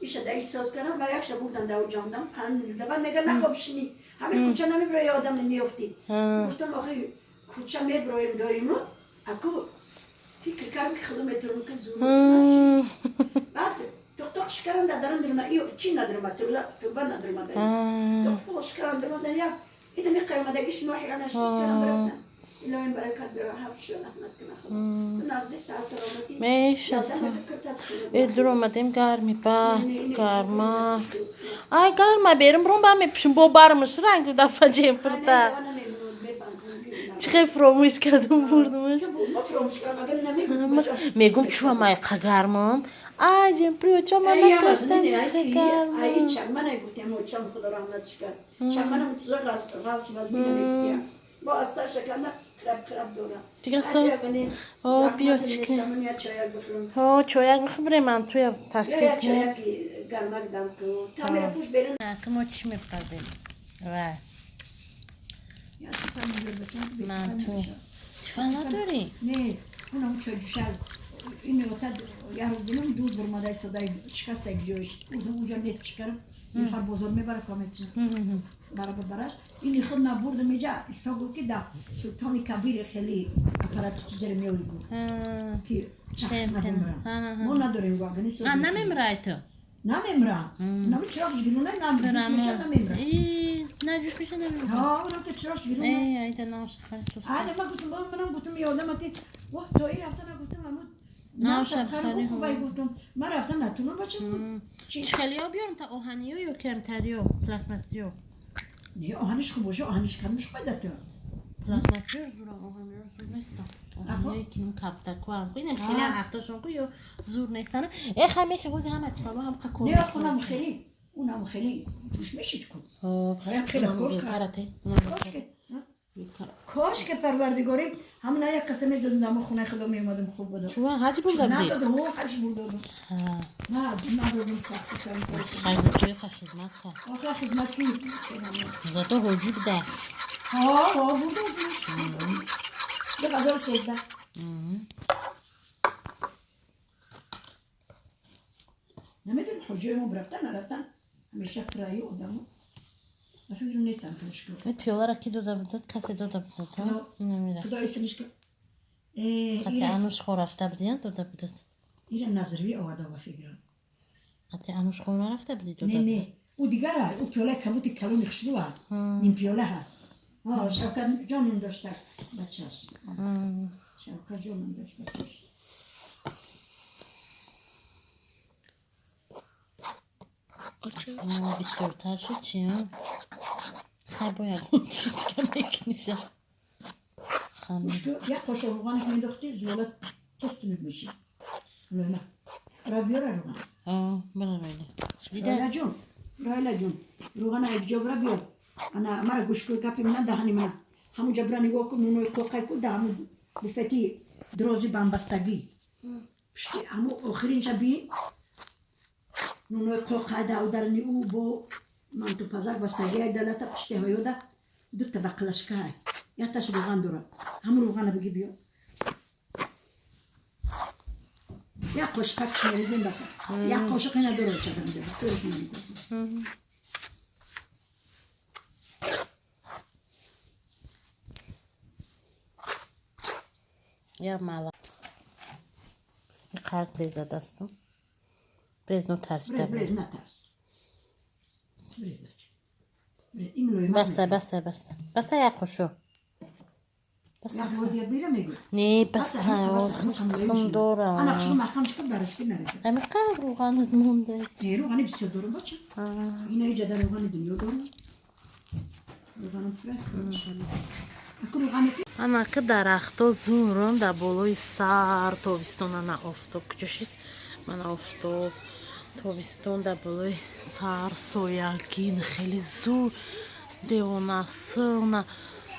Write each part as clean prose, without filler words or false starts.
ایشه دیگه ساز کردم و یکشه بودن دو جامدم دبا میگه نخواب شنی همه کوچه نمیبرای آدم نمیافتی گفتم آخه کوچه میبرایم دایمو اکو فکر کردم که خودم میتونم که زور بعد دکتر شکرم دارم درم ایو چی ندارم تو ندارم دکتر شکرم درم دنیا اینا میقیم دگیش نوحی انا شکرم برفتم اینا این برکت به حبشون رحمت کنه خدا نازلی ساعت سلامتی میشه durmadım garmi ba garma ay garma benim rumba mepşim bobarmış rengi dafacığım fırta چقدر فراموش کردم بردمش میگم چوه مای قگرمم آجیم پریو چه من نتاشتم قگرمم ای چه من نگوتیم و چه خدا رحمتش کرد چه من هم چیزا غاص نگوتیم با استر شکلنا کرب دورم دیگه ساز بیا چکه چایک بخبریم من توی تشکیل کنیم گرمک دم تو تامیر پوش برن کم چی میپردیم و من تو شما نداری؟ نه اونم چجوشل اینو تا یارو بودم دود برمادای صدای شکست گیوش اونجا نیست چیکارم این فر بزرگ میبره کامتون برای براش این خود نبرد میجا استقبال که دا سلطانی کبیر خیلی اپرات چیزی میوری بود که چخ نمیرم ما نداریم واقعا نیست نمیرای تو نمیرم نمی چراغ گیرونه نمیرم نمیرم نه جوش میشه نمیرم ها اون تو چراغ گیرونه ای تا ناش خاص ما گفتم یادم که واه تو این رفتن گفتم ناش خیلی خوبه گفتم من رفتم نتونم بچم چی خیلی ها بیارم تا آهنیو یا کمتریو پلاسماسیو نه آهنش خوب باشه آهنش کمش بده تو پلاسماسیو زورم آهنیو زور نیستم آهنیو که من کپتاکو هم خیلی خیلی هفتاشون کو یا زور نیستن ای همیشه روز هم اتفاقا هم ککو نه خونم خیلی اونم خیلی توش میشید کو خیلی کار کرده کاش که پروردگاری همون یک کسی میدادم دم خونه خدا میومدم خوب بود شو حاجی بودم نه دادم او حاجی بودم نه دادم سخت کردم خیلی توی خدمت کرد آخه خدمت کی زاتو حاجی بوده ها بودم به غذا سیده نمیدونم حاجی ما برفتن همیشه فرایی آدمو فکر نیستم که مشکل این پیولا را کی داده بود کسی داده بود نمیدونم خدا اسمش که قطعی انوش خور رفته بودین داده بود این نظری آورده و فکرم قطعی انوش خور نرفته بودی داده نه او دیگره او پیوله کبوت کلو میخشدو این پیوله ها شوکت جانم داشته بچهش شوکت جانم داشت بچهش بیشترتر شد چی ها؟ خیلی باید اون چی دیگه میکنیشم یک قاشق روغن که میداختی زیالت تست میشه نه را بیاره روغن برای رایلا جون روغن های بجا برا بیار انا مرا گوشکوی کپی من دهانی من همون جبرا نگاه کن نونوی کوکای کن ده همون بفتی درازی بامبستگی پشتی همون آخرین شبی نونوی کوکای ده او درنی او با من تو پزک بستگی های دلتا پشتی هایو ده دو تا بقلشکه های یا تاش روغن داره همون روغن بگی بیار یا قاشق کمیریزیم بسه یا قاشق نداره چه کنده بستورش نمیدازم یا مالا قرد بریزه دستم بریز نو ترسیده بریز نترس بسه یک خوشو بسه بیره میگه نه بسه خم دارم انا خشم محکمش کن برش که نریزه اما قرد روغانت مونده نه روغانی بسیار دارم بچه اینا ایجا در روغانی دنیا دارم روغانم فرش انا که درختا زورم در بالای سر تابستون انا آفتاب کشید من آفتاب تابستون در بالای سر سویاگین خیلی زور دیوانه سلنه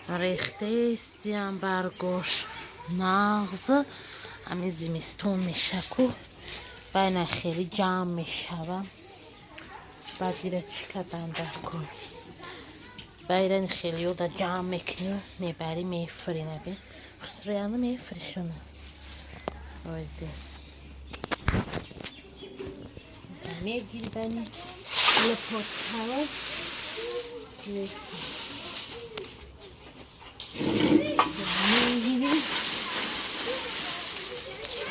ریخته استیم برگوش نغز همین زمستون میشه که بین خیلی جمع میشوم بعد دیره چی کردن در کن بایرن خیلی ها در جمع میکنی میبری میفری نبین خسرویانه میفری شونه روزی میگیری بنی لپات ها میگیری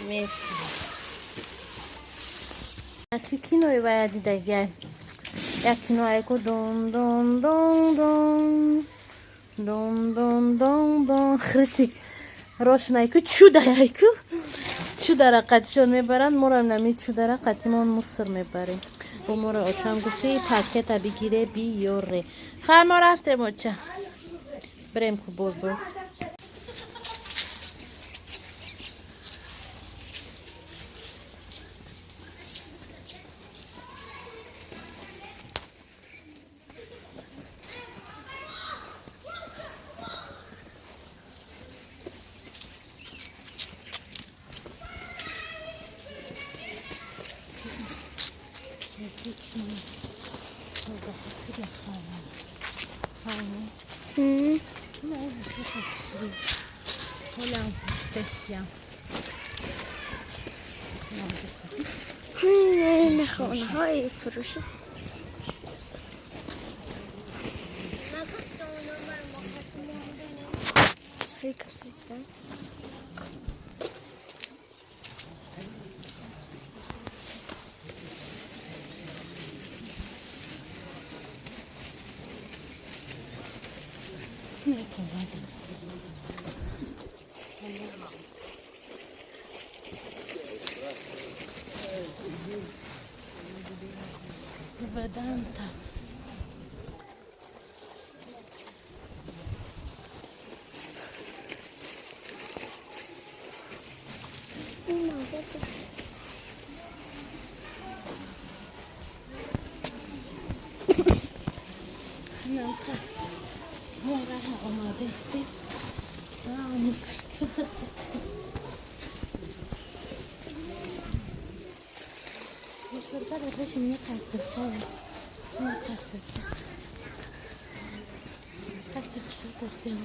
میگیری کینوی باید دیگر یکی نوعی که دون دون دون دون دون دون دون دون خرطی روشنایی که چو دایی که چو در قطشون میبرن مرا نمید چو در قطیمون مصر میبریم با مرا آچم گفته پاکت بگیره بیاره خواهر ما رفته موچه بریم که بزرگ نه خونه های فروشه فکر سیستم Vedanta. Nanka. Mora آماده استی. بزرگتر بهش می‌خسته شد. می‌خسته شد. خسته شد زفتیم.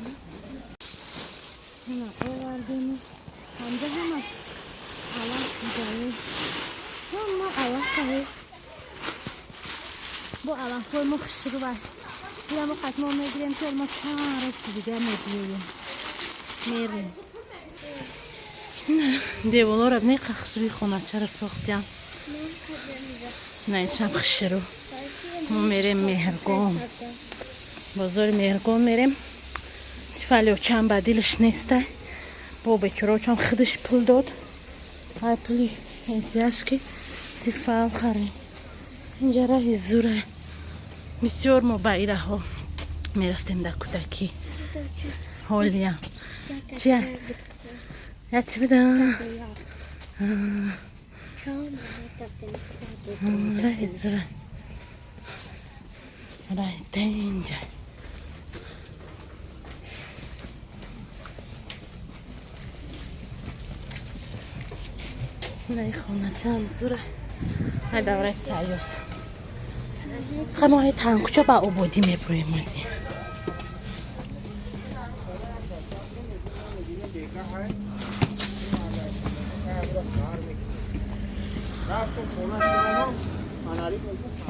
نه آوردیم. همه الان جایی. ما الان سعی. با الان فرم خشک باید. بیا ما قطمه میگیریم که ما چند روز دیگه میریم. دیوالو رو نه خشکی خونه چرا ساختیم؟ نه چند خشرو. ما میریم مهرگان. بازار مهرگان میریم. فعلی و چند بدیلش نیسته. با بکرا چند خودش پول داد. های پولی انسیاش که تفعال خریم. اینجا راهی زوره. بسیار ما با ایره ها میرفتیم در کودکی. حالیم. چیه؟ یا چی بدم؟ راهی زوره. راهی تا اینجا. نه خونه چند زوره. های دوره سعیوز. خیلی های تنگوچه با عبودی میبرویم ازی.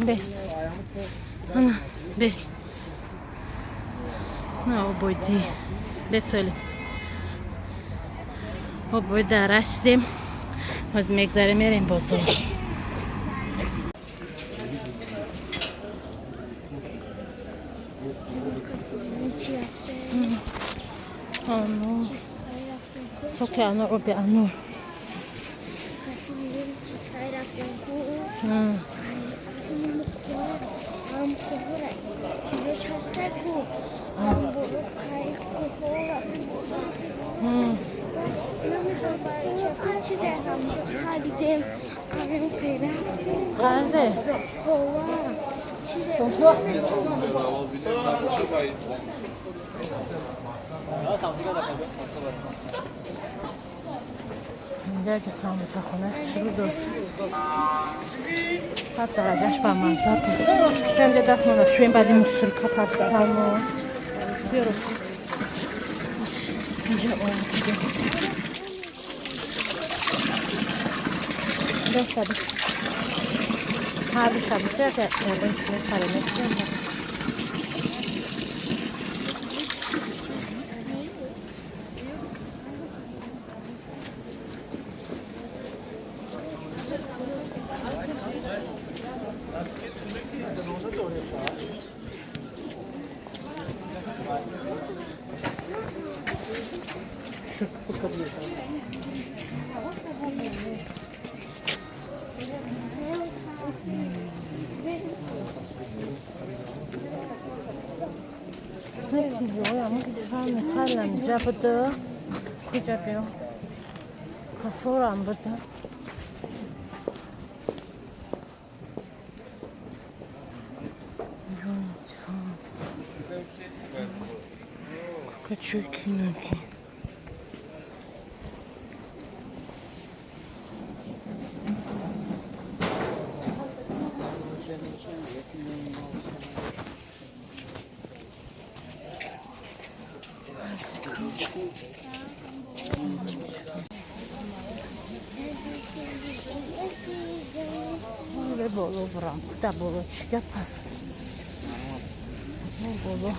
بست. نه به. نه عبودی. بسالی. عبودی درشتیم. از میگذره میریم بازار. آنور سوک آنور رو به آنور اینجا که خاموشه خونه شروع دو حتی درجهش با منظر بود اینجا دست منو شویم بعدی مصرکا پرد دارم بیارو اینجا آمده دست دادی هر دو شبیه که اینشونه کلمه کنم میخوام اینجا بده کجا بیام کافورم بده کچوکی نکی Böyle bolu buram, da bolu yapar. Ne bolu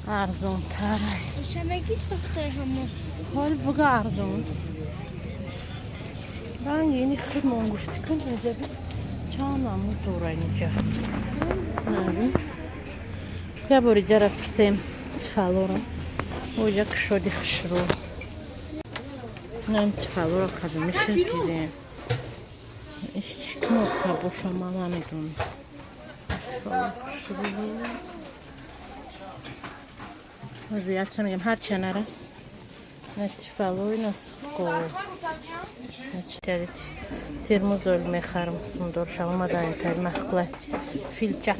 arzon taray. شما گیت بختای همون Hal bu arzon. Ben yeni kırmam gufti kınca bir çanamı doğrayınca. Ne? Ya böyle jarapsem tfalora. Oja kşodi kşro. Nem tfalora kadmışım ki. İşte knopka boşamama medun. وضعیت میگم هر چه نرس نتفلوی نسکو نچتری ترموزول میخرم سندور شما مدانی تر مخلط فیلچه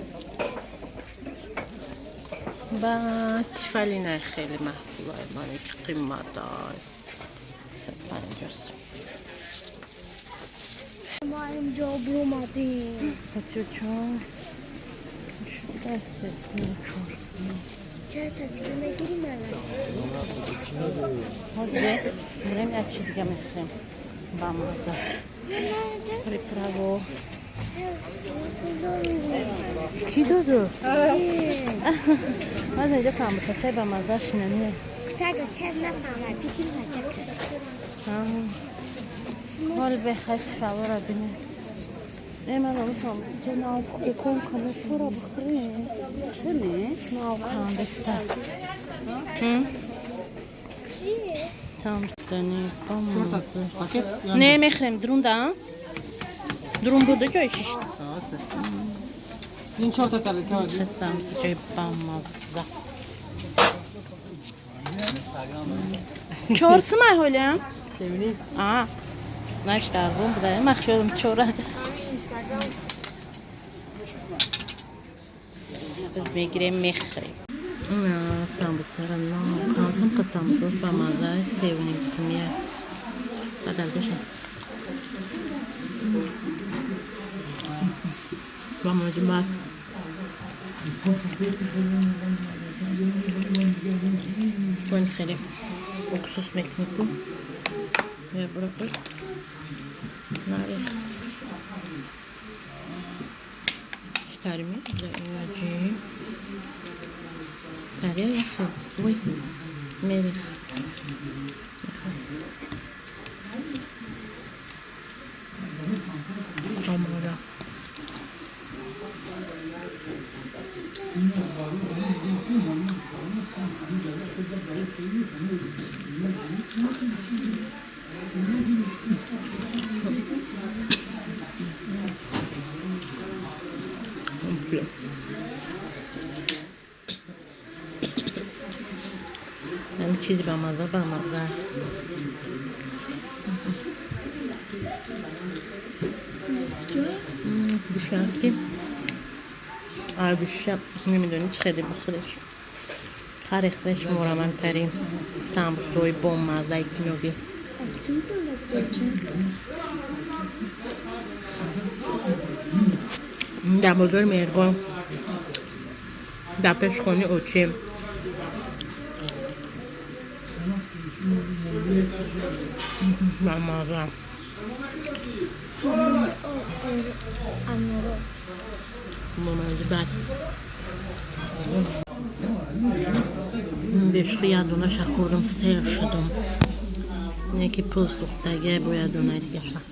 با تفلی نه خیلی مخلوی مانی که قیمت دار 150 ما اینجا اومدیم بچه چون دست چون چه تعطیل نگیریم الان حاضره بریم یه چی دیگه میخوایم با مزه پریپراو کی دادو؟ من اینجا سامبوسا خیلی با مزه شنمیه کتاگه چه نفهمه پیکیم بچه حال بخواید فورا بینه من اون سامبوسا چه ناو پکستان کنه فورا بخوریم چه نه؟ ناو کندستان tam tane bamazı. Ne mehrem durum da? Durum burada ki işte. این 4 تا کله که Tam şey bamazı. Çorsu mu öyle? سیمینی Aa. Ne işte bu da maxşorum çora. Biz میگیریم میخریم. سامبوسا نه کامپن قسمتش با مزه سیونی سمیه بدل بشه با مزه بعد چون خیلی اکسوس میکنیم و برای نریخ شکرمی زیادی Tarya yapıyor. Uy. Melis. Amara. همین چیزی با مزه بوشنسکی بوشم نمیدونید خیلی بخورش خریخش مرمم ترین سامبوسای با مزه کنوی در بازار مهربان در پشخانی اوچه مزه انارو مامدی بعد بهش یه دونه خوردم سیر شدم یکی پول سوختگه باید دونه دیگه شد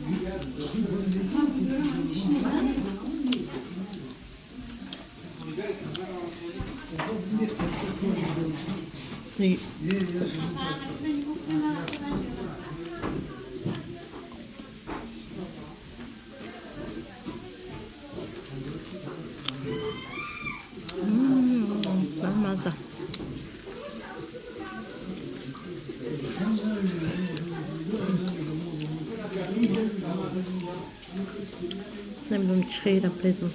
مزه نمیدونم چی خیره پریزم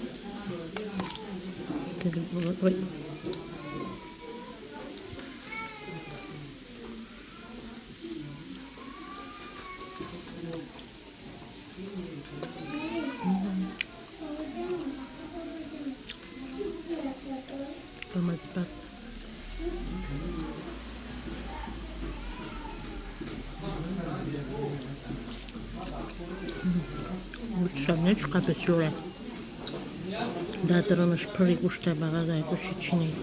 بمزبط گوشتم چقدر بسیاره دادرانش پری گوشته بغدای گوشی چی نیست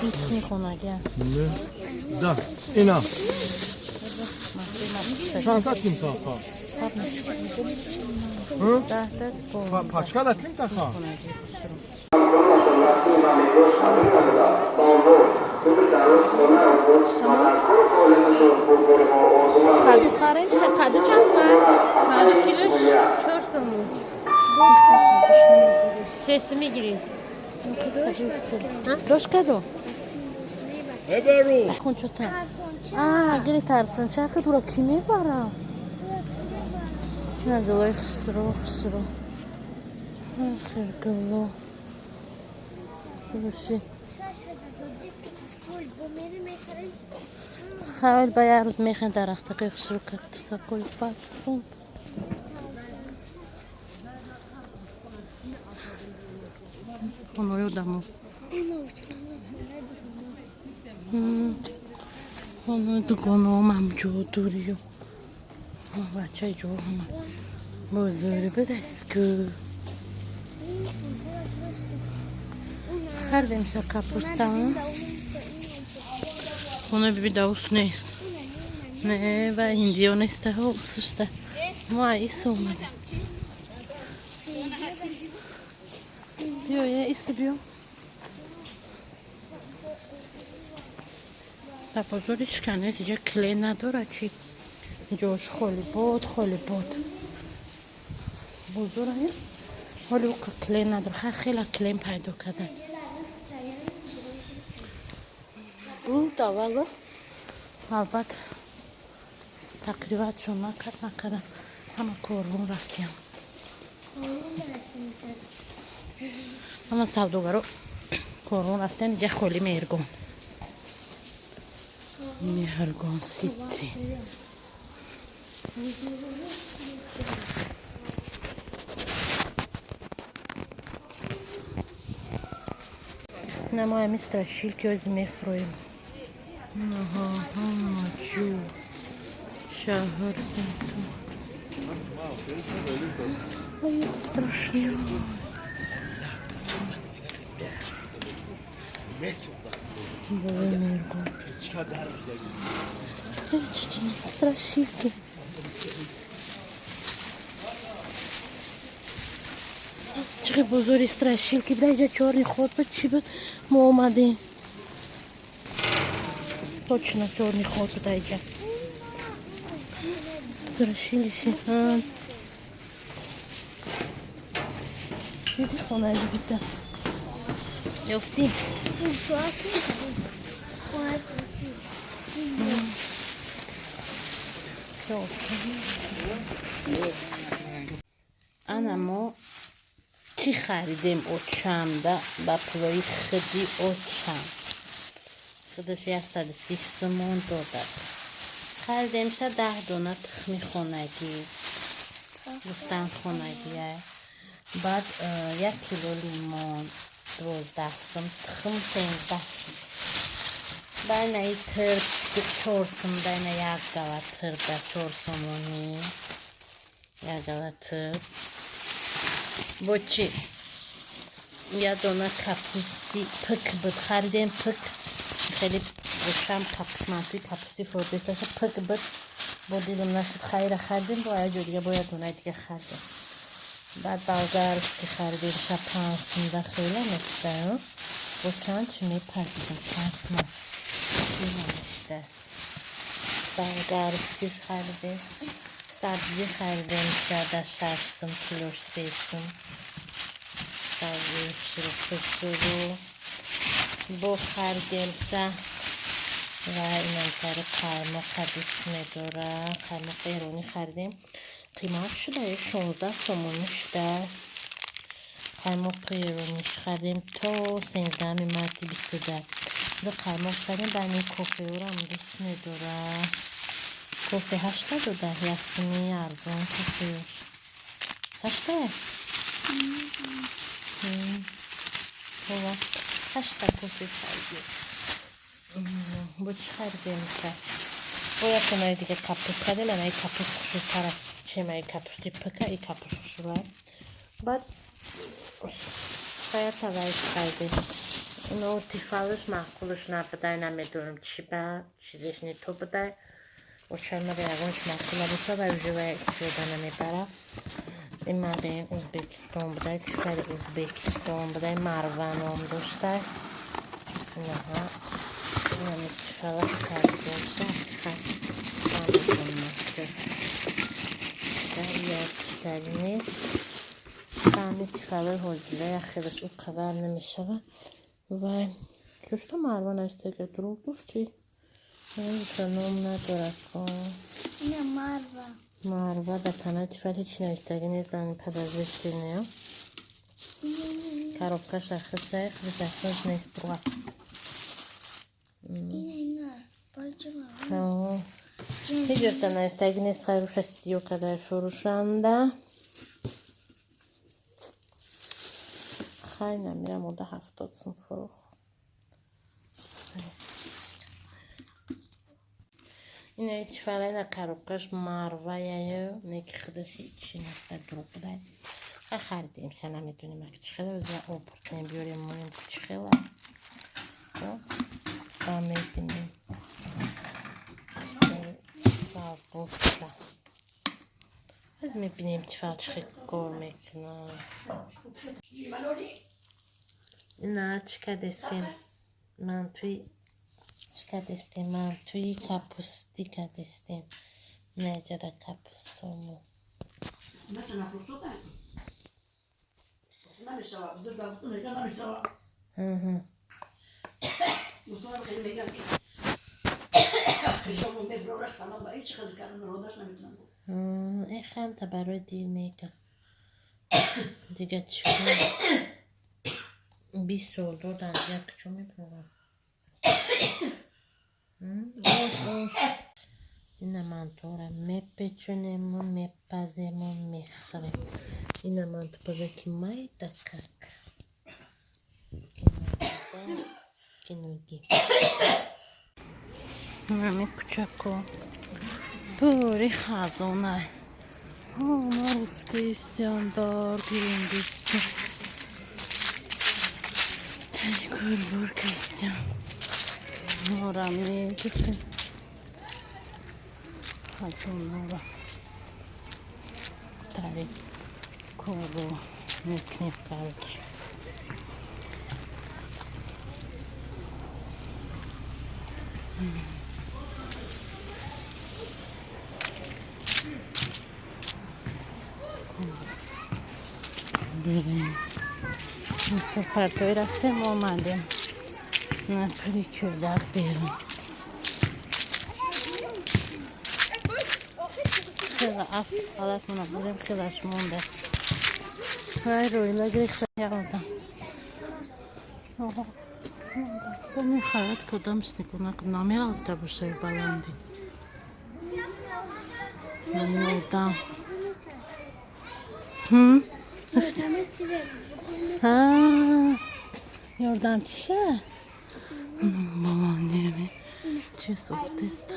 هیچ میخونه اگه Da, اینا چند تا تیم تا خواه پاشکا دا تیم تا خواه کادو خارج کادو چند کادو کیلوش 4 سومون سesi میگیری دوش کادو ببرو خون چطور گیری ترسن چه که دورا کی میبرم نه گلای خسرو خیر گلو بروشی خواهد با یه روز میخواه درخت که خسرو ککتوسا کل فصل خونوی دمو خونوی دگانو هم جو دوریو بچه جو هم بزرگ بدست که خردیم شا کپوستا خونه ببی داوس نیست نه و هندیو نیسته ها اوسوسته ما ایسا اومده بیا یه ایسته بیا بازارش کنه اینجا کلی نداره چی جاش خالی بود بزرگه حالی او کلی نداره خیلی کلیم پیدا کرده او داوله البته تقریبا چون نکردم همه کارون رفتیم همه سوداگرو کارون رفتن اینجا خالی مهرگان سیتی نمای مسترشیل که از میفرویم جو شهر زیتون ой, страшно страшилки چقدر بزرگی страшилки дай جا چهار خود بود چی بود ما اومدیم точно черный ход туда идет. Страшились. Видишь, он любит. Ёфти. انا ما چی خریدیم اوچمده با پلوی خیلی اوچم خودش 130 سومون دادد خریدیم شد 10 دونه تخمی خونگی گفتن خونگیه بعد 1 کیلو لیمون 12 سوم تخم 15 سوم بینایی تر چورسم بینه یک گوه تر در چورسمونی یک گوه تر با چی؟ یه دونه کپوستی پک بود خریدیم پک خیلی باشم کپوس منطوی کپوستی فروبیستش پک بود با دیدم نشد خریدیم با یه دیگه با یه دونه دیگه خریدیم بعد بلگرش که خریدیم شب پانسونده خیلی نشده با چند چی میپردیدم پانسونه خیلی نشده بلگرش که خریدیم سبزی خریدیم شده 6 کیلوش 3 سبزی شروع با خریدیم و این انتر قیمه قدیس میداره قیمه ایرانی خریدیم قیمت شده 16 تومن شده قیمه ایرانیش خریدیم تا 13 مردی 22 دو قیمه خریدیم بینی کوفه او را هم دوست میداره کوفه 82 یاسمی ارزان کوفه 80 80 کوفه خریدیم با چی خریدیم که باید کنه دیگه کپوس خریدیم من ای کپوس خوشتره چیم ای کپوستی پکه ای کپوس خوشتره بعد باید تاویش خریدیم اونو تیفالش معقولش نبوده نمیدونم چی با چیزش نی تو بوده و چرمه یقونش معقوله بوده و اوجوه استفاده نمیبره این ماده ازبکستان بوده تیفال ازبکستان بوده مروان هم داشته اینها yani falan kaybolsa yani فهمید falan حوزله خیلیش او خبر نمیشه و جوشتا مروان است که دروب گفتی نام نداره نه مروه در تنه تفل هیچ نویستگی نیستن پدازشتی نیا کاربکه شخصه خیلی شخص نیست دروا هیچ جفت نویستگی نیست خیلی روش 30 قدر فروشنده خیلی نمیره موده 70 سن فروخ این اتفاقی در قربقش مروه یا نیک خودش هیچی نفته دروب بوده خیلی خریدیم که نمیدونیم اگه چی خیلی بزنه اوپرت نمیبیاریم مونیم که چی خیلی و میبینیم بوسته از میبینیم اتفاق چی خیلی کار میکنه نه چیکار دستیم من توی کپوستی که دستیم نجا در کپوستامو این خیلی تا برای دیر میکن دیگه چیکار 20 سال دادن یک چون میتونم این من تو را میپیچونیم و میپزیم و میخریم این من تو پزه که مای دکک که نودی نمی کچکو بوری خزونه ما رفتیستیان دار گیرندیستی تنی کل بار کستیان نورا میگفتیم حتون نورا تاری کارو میکنیم قلبی بریم مستر پرتوی رفتیم آمدیم نه پریکر در بیرون خیلی اف حالت منو بریم خیلیش مونده های روی لگرش یادم با میخواید کدام کنه که نامی آلتا باشه بلندی نمیدم یاردم چیشه؟ مامانیمی چه سوختیست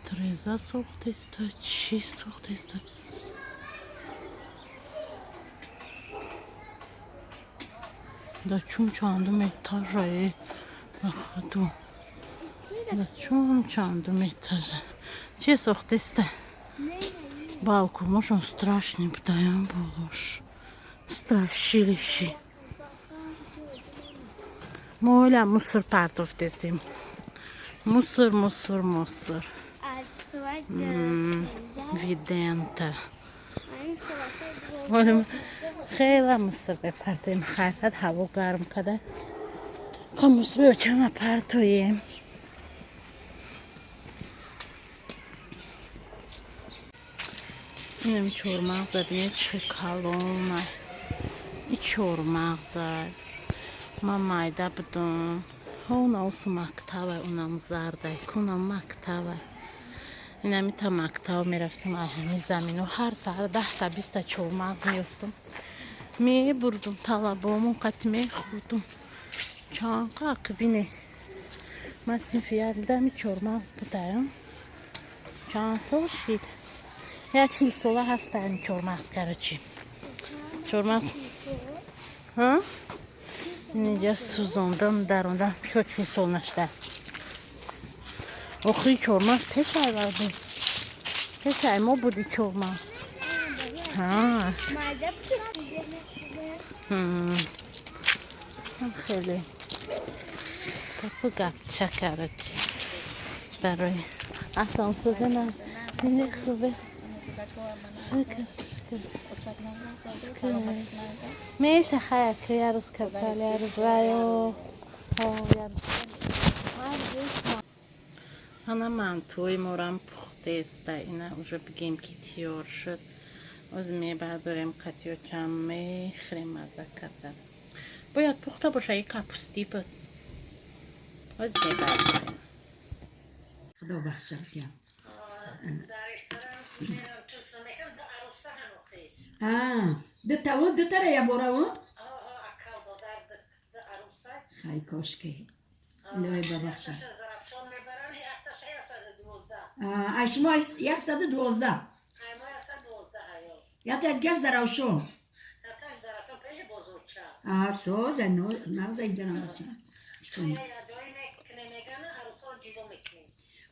Treza soğuktaysa, çiğ soğuktaysa. Da çum çandım etajayı. Bakıdu. Da çum çandım etajı. Çiğ soğuktaysa. Балку, может, он страшный, подаем булуш. Страшилищи. Моля, мусор партов дездим. Мусор. Видента. Моля, خیلی مصر بپرتیم خیلی هوا گرم کده. خموس به چما پرتویم. اینم چورمغز ببینید چه کلونه. این چورمغز ما مایده بدم. اون اوس مکتبه اونم زرده کنم مکتبه. اینم تا مکتب میرفتم همین زمین و هر ساعت 10 تا 20 تا چورمغز میفتم. می بردم طلبامو قطمه خودم. چانقا بینه. من سنفیات بدم چورمغز بدم. چانسو شید. Ya çilsola hastayım çormaz karıcı. Çormaz. Ha? Nice suzondan darundan çok çilsolnaşta. Oxuy çormaz teşay vardı. Teşay mı budu çormaz? Ha. Xeyli. Kapı kapça karıcı. برای اسانسیز نه اینه خوبه شکر میشه خیر که یه روز کفل یه روز رایو انا منتوی مورم پخته است اینه اوجا بگیم که تیار شد از میبرداریم قطعی چم میخریم مزه کردن باید پخته باشه یک کپوستی بود از میبرداریم خدا بخشم کم دو تا یا برو خیلی کاشکی لای ببخشم اشما 112 یا تدگف زراوشو سوز نوز اینجا نمارچم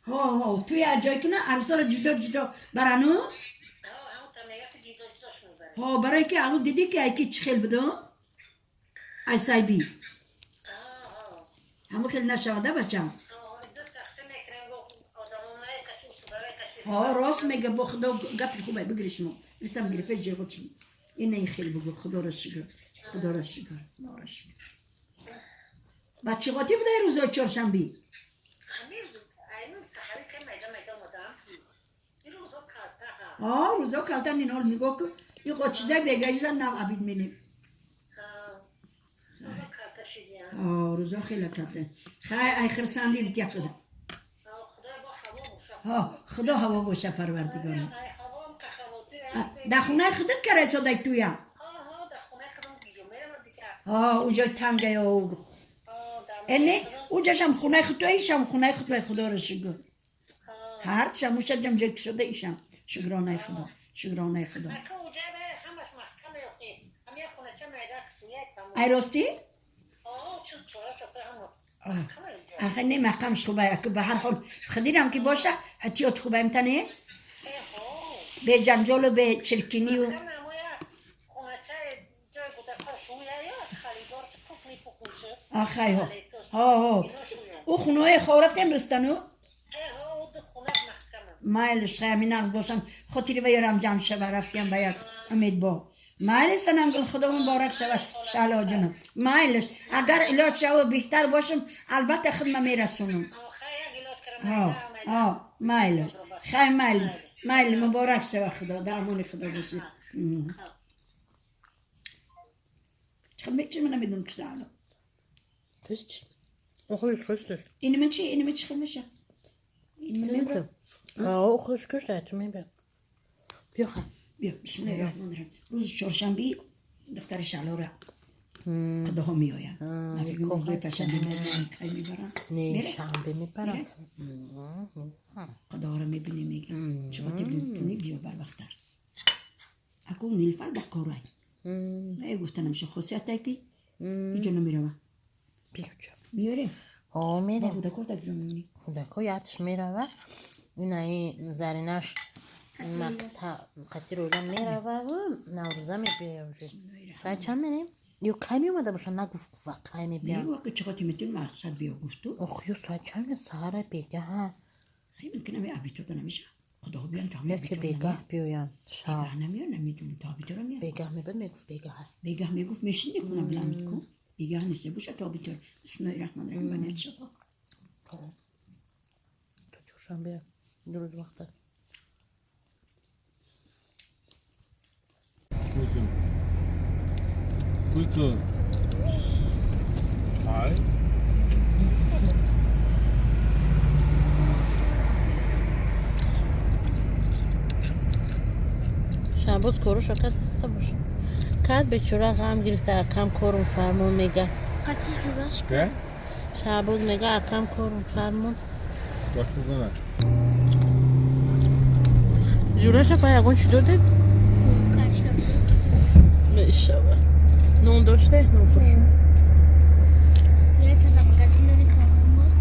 ها توی جایی که نه عروسا رو جدا برانو ها برای که همون دیدی که ایکی چی خیل بدم ای سایبی همون خیل نشواده بچم ها راست میگه با خدا گپی خوبه بگیرشنو ریستم گریپه جای خودشم این این خیل بگو خدا را شکر بچه قاطی بوده روزای چهارشنبه روزا کلتن این حال میگو که این قاچیده بگیزن نم عبید مینیم روزا خیلی کلتن خیلی خرسندی بیتیا خدا خدا هوا باشه پروردگارم دخونه خودت که رسا دای تویا اونجا تنگه یا اینه اونجاش هم خونه خود تویش هم خونه خود توی خدا رو شکر هر چه موشد جم جک شده ایشم شکرانه خدا ای راستی؟ آخه نه مقامش خوبه که به هر حال خدیرم که باشه حتیات خوبه امتنه به جنجال و به چرکینی و آخه ها او خونه های خواه رفتیم رستنو؟ مایلش خیلی نغز باشم خاطری بیارم جمع شود رفتیم به یک امید با مایلش سنم گل خدا مبارک شود شعلا جنب مایلش اگر علاج شود بهتر باشم البته خدمه میرسونم مایلش خیلی مایل مبارک شود خدا درمان خدا باشید چی من نمیدونم که شعلا تشت آخوی خوشتر اینی من چی خیلی میشه نمیدونم خوش کشت میبرم بیا بسم الله الرحمن الرحیم روز چهارشنبه دختر شلوره قده ها میآیم من فکر میکنم روزای پشنبه میبرن کی میبرن نه شنبه میبرن قده ها رو میبینی میگه چقدر بینی بیا بر وقتر اکو نیلفر در کارای من گفتن همیشه خصوصیت تکی اینجا نمیروم میاریم میریم خدا کار تک جا میبینی خدا که یادش میروه این زرینش قطی رویلم میروه و نوروزه میبیه ساعت چند میریم؟ یا کی میومده باشن نگفت وقت کی میبیم میگه وقت چقدر میتونی مقصد بیا گفتو یا ساعت چند میریم سهر بیگه ها خیلی ممکنه می ابیتور نمیشه خدا بیان تا می که ابیتور بیگه بیاین شام بیگه نمیان نمیدونی تا ابیتور میان بیگه میبود میگفت بیگه ها بیگه میگفت میشین نکنم بلند کن بیگه نیست باشه تا ابیتور بسم الله الرحمن الرحیم بنیاد شبا تو چورشان بیا درود وقت Kultur. Hi. شنبوز کروش کد بسته باشه کد به چورا غم گرفته اکم کورم فرمون میگه قطی جوراش Gel. شنبوز میگه اکم کورم فرمون Başladılar. جوراشا پایگون چی دادید؟ کچکم بشبه نون داشته؟ نون پوشو یه تا دا مگزین رو نکارم بود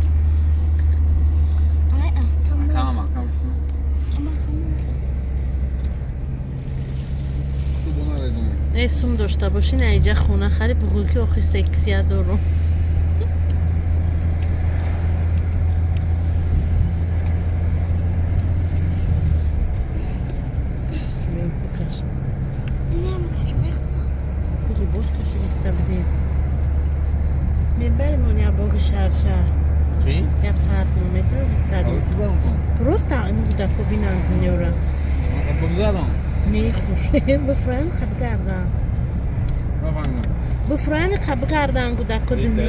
Tamam, tamam. Şu bunu arayacağım. اسم داشته باشین اینجا خونه خری بگو که آخی سکسیه دارم نه مکشم بخونم کلی باز کشی بسته بدید میبریم اون یا باقی شهر Şey? یا پرد میکنم Alıcı var mı? درست این بوده خوبی نازنی رو Kapımızı نه خوشه بفرند خب کردن Efendim. بفرند خب کردن گوده کدوم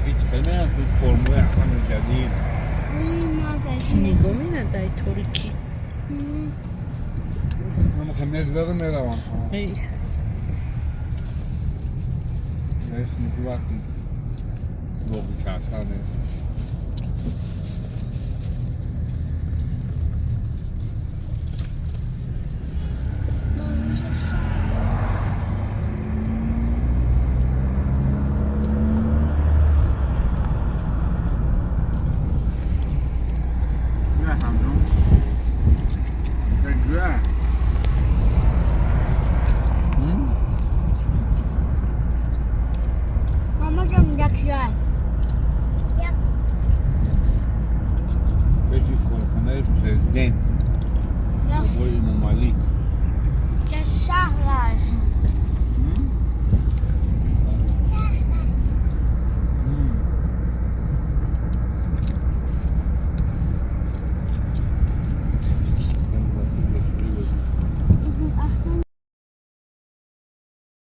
Hiç çıkılmayan bu formu yapmanın جدید. نگاه مینه دای طوری کی Ama kendine güzel de ne var? ای Ne şimdi vakti. Lobu çarşıda. Ne hamdum? Güzel. ماما جا میدک جای Peki korkanlar prezident. یا Bu imamali. جا شهر